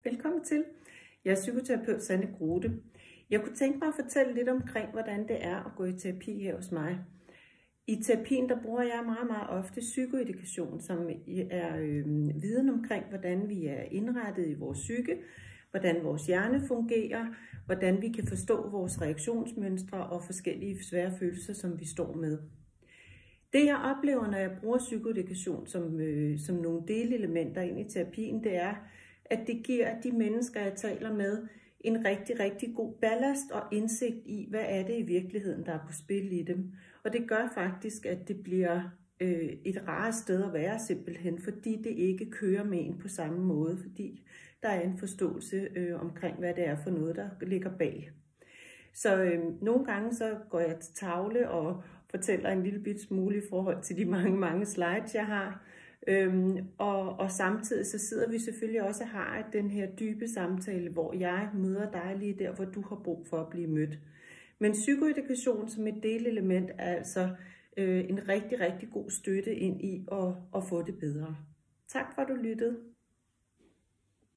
Velkommen til. Jeg er psykoterapeut Sanne Grote. Jeg kunne tænke mig at fortælle lidt omkring, hvordan det er at gå i terapi her hos mig. I terapien der bruger jeg meget ofte psykoedukation, som er viden omkring, hvordan vi er indrettet i vores psyke, hvordan vores hjerne fungerer, hvordan vi kan forstå vores reaktionsmønstre og forskellige svære følelser, som vi står med. Det jeg oplever, når jeg bruger psykoedukation som nogle delelementer ind i terapien, det er, at det giver de mennesker, jeg taler med, en rigtig god ballast og indsigt i, hvad er det i virkeligheden, der er på spil i dem. Og det gør faktisk, at det bliver et rart sted at være simpelthen, fordi det ikke kører med en på samme måde, fordi der er en forståelse omkring, hvad det er for noget, der ligger bag. Så nogle gange så går jeg til tavle og fortæller en lille bit smule i forhold til de mange slides, jeg har. Og samtidig så sidder vi selvfølgelig også og har den her dybe samtale, hvor jeg møder dig lige der, hvor du har brug for at blive mødt. Men psykoedukation som et delelement er altså en rigtig god støtte ind i at få det bedre. Tak for at du lyttede.